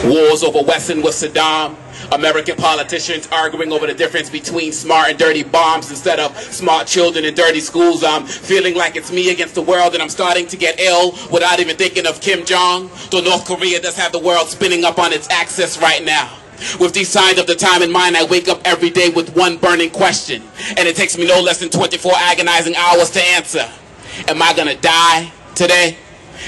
Wars over Wesson with Saddam. American politicians arguing over the difference between smart and dirty bombs instead of smart children in dirty schools. I'm feeling like it's me against the world, and I'm starting to get ill without even thinking of Kim Jong. Though North Korea does have the world spinning up on its axis right now. With these signs of the time in mind, I wake up every day with one burning question, and it takes me no less than 24 agonizing hours to answer. Am I gonna die today?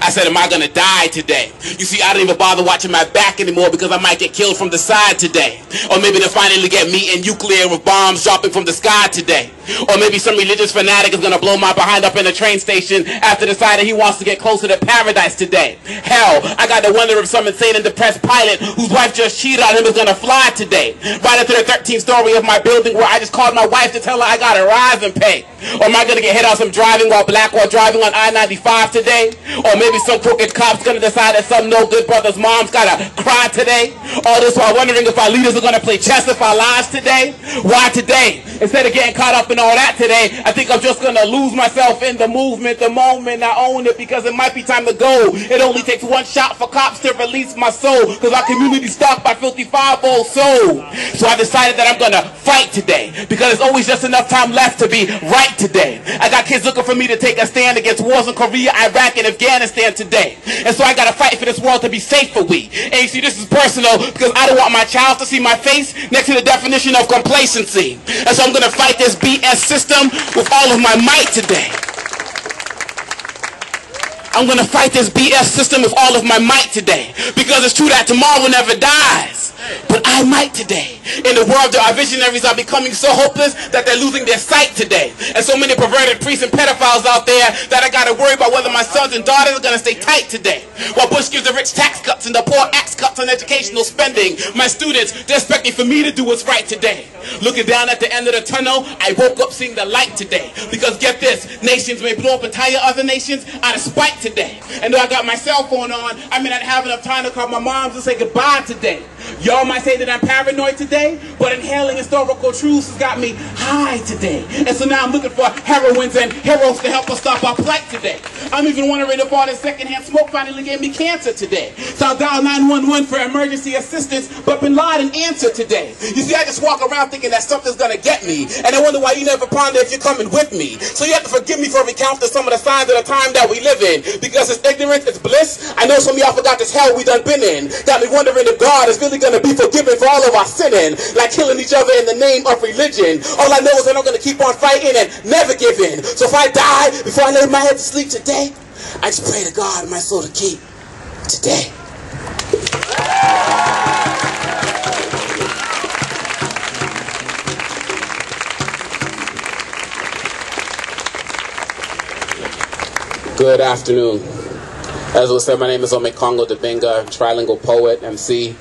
I said, am I gonna die today? You see, I don't even bother watching my back anymore because I might get killed from the side today. Or maybe they'll finally get me in nuclear with bombs dropping from the sky today. Or maybe some religious fanatic is gonna blow my behind up in a train station after deciding he wants to get closer to paradise today. Hell, I got to wonder if some insane and depressed pilot whose wife just cheated on him is gonna fly today. Right into the 13th story of my building where I just called my wife to tell her I gotta rise and pay. Or am I gonna get hit on some driving while black while driving on I-95 today? Or maybe some crooked cop's gonna decide that some no good brother's mom's gotta cry today. All this while wondering if our leaders are gonna play chess with our lives today. Why today? Instead of getting caught up in all that today, I think I'm just gonna lose myself in the movement, the moment. I own it because it might be time to go. It only takes one shot for cops to release my soul, because our community's stalked by filthy 5-0 soul. So I decided that I'm gonna fight today, because there's always just enough time left to be right today. I got kids looking for me to take a stand against wars in Korea, Iraq, and Afghanistan today. And so I gotta fight for this world to be safe for we. And you see, this is personal because I don't want my child to see my face next to the definition of complacency. And so I'm gonna fight this BS system with all of my might today. I'm gonna fight this BS system with all of my might today. Because it's true that tomorrow never dies. But I might today. In the world, there are visionaries are becoming so hopeless that they're losing their sight today. And so many perverted priests and pedophiles out there that I gotta worry about whether my sons and daughters are gonna stay tight today. While Bush gives the rich tax cuts and the poor axe cuts on educational spending, my students, they're expecting for me to do what's right today. Looking down at the end of the tunnel, I woke up seeing the light today. Because get this, nations may blow up entire other nations out of spite today. And though I got my cell phone on, I may not have enough time to call my moms and say goodbye today. Y'all might say that I'm paranoid today, but inhaling historical truths has got me high today. And so now I'm looking for heroines and heroes to help us stop our plight today. I'm even wondering if all this secondhand smoke finally gave me cancer today. So I'll dial 911 for emergency assistance, but Bin Laden answered today. You see, I just walk around thinking that something's gonna get me, and I wonder why you never ponder if you're coming with me. So you have to forgive me for recounting some of the signs of the time that we live in, because it's ignorance, it's bliss. I know some of y'all forgot this hell we done been in. Got me wondering if God is really gonna be forgiven for all of our sinning, like killing each other in the name of religion. All I know is that I'm gonna keep on fighting and never give in. So if I die before I lay my head to sleep today, I just pray to God my soul to keep today. Good afternoon. As was said, my name is Ome Kongo Debinga, trilingual poet, MC,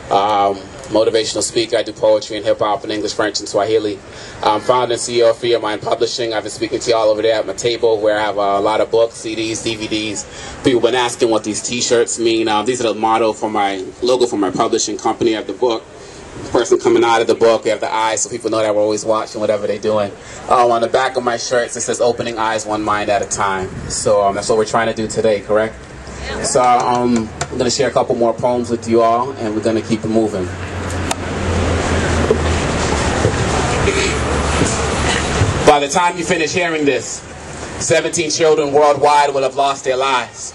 motivational speaker. I do poetry and hip-hop in English, French, and Swahili. I'm founder and CEO of Free Your Mind Publishing. I've been speaking to you all over there at my table where I have a lot of books, CDs, DVDs. People have been asking what these t-shirts mean. These are the motto for my logo for my publishing company. I have the book. The person coming out of the book, we have the eyes, so people know that we're always watching whatever they're doing. On the back of my shirts, it says opening eyes, one mind at a time. So that's what we're trying to do today, correct? So I'm going to share a couple more poems with you all, and we're going to keep it moving. By the time you finish hearing this, 17 children worldwide will have lost their lives,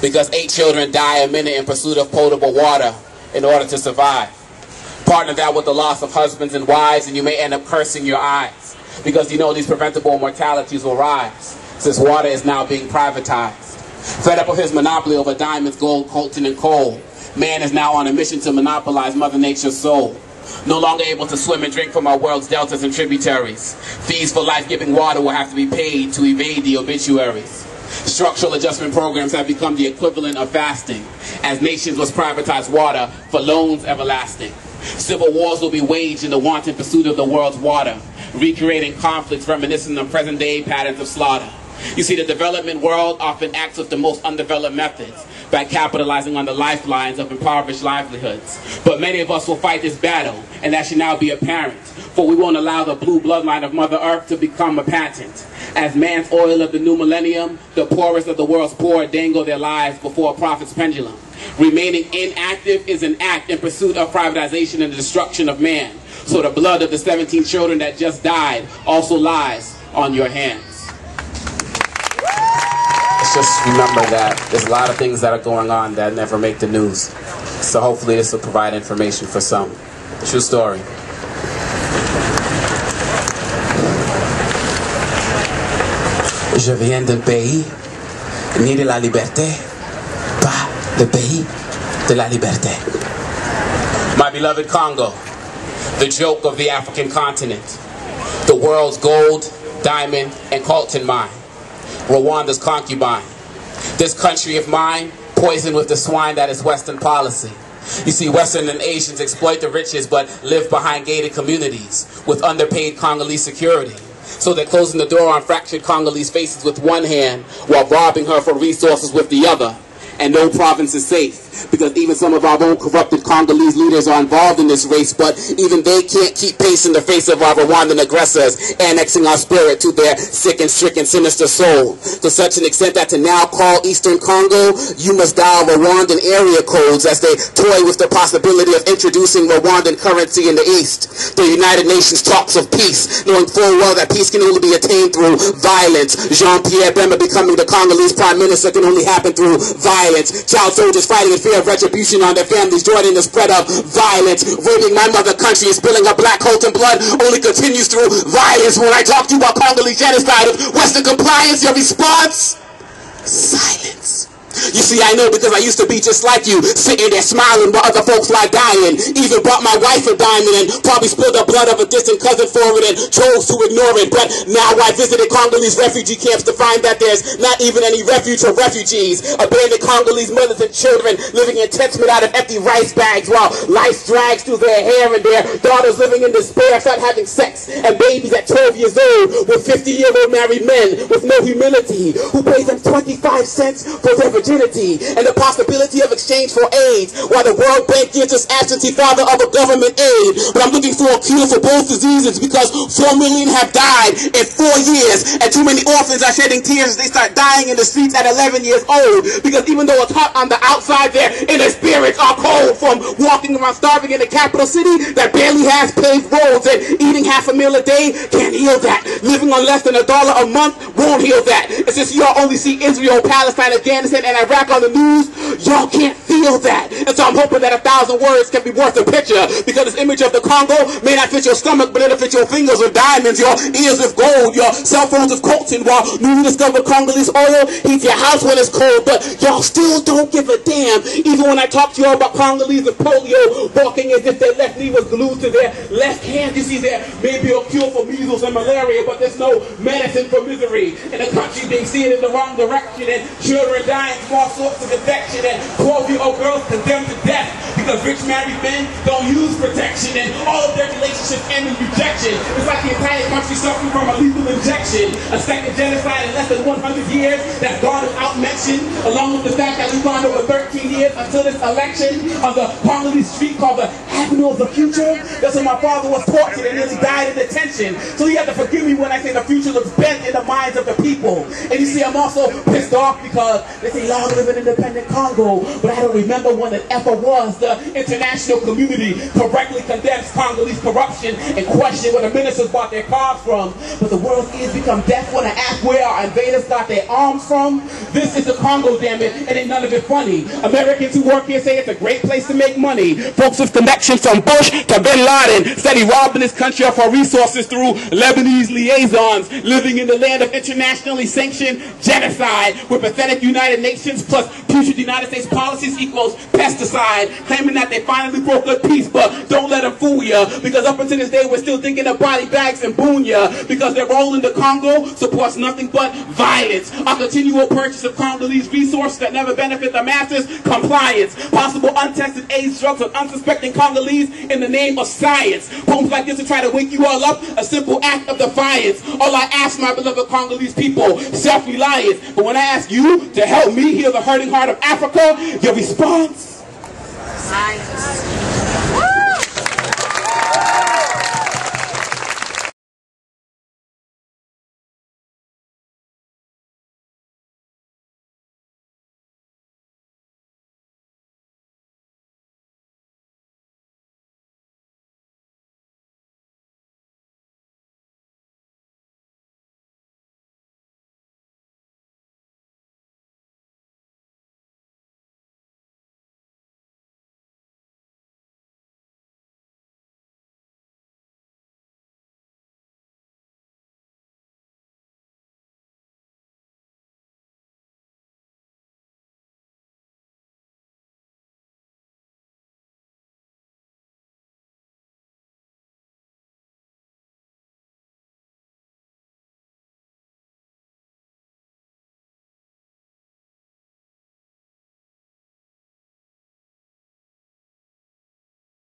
because 8 children die a minute in pursuit of potable water in order to survive. Partner that with the loss of husbands and wives, and you may end up cursing your eyes, because you know these preventable mortalities will rise, since water is now being privatized. Fed up with his monopoly over diamonds, gold, coltan, and coal, man is now on a mission to monopolize Mother Nature's soul. No longer able to swim and drink from our world's deltas and tributaries. Fees for life-giving water will have to be paid to evade the obituaries. Structural adjustment programs have become the equivalent of fasting, as nations must privatize water for loans everlasting. Civil wars will be waged in the wanton pursuit of the world's water, recreating conflicts reminiscent of present-day patterns of slaughter. You see, the development world often acts with the most undeveloped methods by capitalizing on the lifelines of impoverished livelihoods. But many of us will fight this battle, and that should now be apparent. For we won't allow the blue bloodline of Mother Earth to become a patent. As man's oil of the new millennium, the poorest of the world's poor dangle their lives before a prophet's pendulum. Remaining inactive is an act in pursuit of privatization and the destruction of man. So the blood of the 17 children that just died also lies on your hands. Let's just remember that there's a lot of things that are going on that never make the news. So hopefully this will provide information for some. True story. Je viens d'un pays ni de la liberté, pas le pays de la liberté. My beloved Congo, the joke of the African continent, the world's gold, diamond, and coltan mine, Rwanda's concubine. This country of mine, poisoned with the swine that is Western policy. You see, Western and Asians exploit the riches but live behind gated communities with underpaid Congolese security. So they're closing the door on fractured Congolese faces with one hand while robbing her for resources with the other. And no province is safe, because even some of our own corrupted Congolese leaders are involved in this race, but even they can't keep pace in the face of our Rwandan aggressors, annexing our spirit to their sick and stricken, sinister soul, to such an extent that to now call Eastern Congo, you must dial Rwandan area codes as they toy with the possibility of introducing Rwandan currency in the East. The United Nations talks of peace, knowing full well that peace can only be attained through violence. Jean-Pierre Bemba becoming the Congolese Prime Minister can only happen through violence. Child soldiers fighting in fear of retribution on their families, joining the spread of violence. Raping my mother country and spilling her black coltan blood only continues through violence. When I talk to you about Congolese genocide of Western compliance, your response? Silence. You see, I know because I used to be just like you, sitting there smiling while other folks lie dying. Even brought my wife a diamond and probably spilled the blood of a distant cousin for it and chose to ignore it. But now I visited Congolese refugee camps to find that there's not even any refuge for refugees. Abandoned Congolese mothers and children living in tents made out of empty rice bags while lice drags through their hair, and their daughters living in despair start having sex, and babies at 12 years old with 50-year-old married men with no humility who pays them 25 cents for their virginity and the possibility of exchange for AIDS, while the World Bank gives us absentee father of a government aid. But I'm looking for a cure for both diseases, because 4 million have died in 4 years, and too many orphans are shedding tears as they start dying in the streets at 11 years old, because even though it's hot on the outside, their inner spirits are cold from walking around starving in the capital city that barely has paved roads, and eating half a meal a day can't heal that. Living on less than $1 a month won't heal that. It's just y'all only see Israel, Palestine, Afghanistan, and Iraq on the news. Y'all can't feel that. And so I'm hoping that 1,000 words can be worth a picture, because this image of the Congo may not fit your stomach, but it'll fit your fingers with diamonds, your ears with gold, your cell phones with coltan, while newly discovered Congolese oil heats your house when it's cold. But y'all still don't give a damn, even when I talk to y'all about Congolese and polio, walking as if their left knee was glued to their left hand. You see, there may be a cure for measles and malaria, but there's no medicine for misery. In the country, they see it in the wrong direction, and children dying from all sorts of infection, and 12-year-old girls condemned to death because rich married men don't use protection, and all of their relationships end in rejection. It's like the entire country suffering from a lethal injection. A second genocide in less than 100 years that's gone without mention, along with the fact that we've gone over 13 years until this election on the Congolese street called the Avenue of the Future. That's when my father was tortured and nearly died in detention. So you have to forgive me when I say the future looks bent in the minds of the people. And you see, I'm also pissed off because they say long live an independent Congo, but I don't remember when it ever was. The international community correctly condemns Congolese corruption and question where the ministers bought their cars from. But the world's ears become deaf when I ask where our invaders got their arms from. This is the Congo, damn it, and ain't none of it funny. Americans who work here say it's a great place to make money. Folks with connections from Bush to Bin Laden steady robbing this country of our resources through Lebanese liaisons, living in the land of internationally sanctioned genocide, where pathetic United Nations plus putrid United States policies equals pesticide, claiming that they finally broke good peace. But don't let them fool ya, because up until this day we're still thinking of body bags and Bunya, because their role in the Congo supports nothing but violence. Our continual purchase of Congolese resources that never benefit the masses, compliance, possible untested AIDS drugs with unsuspecting Congolese in the name of science. Poems like this to try to wake you all up, a simple act of defiance. All I ask, my beloved Congolese people, self-reliance. But when I ask you to help me heal the hurting heart of Africa, your response? Science.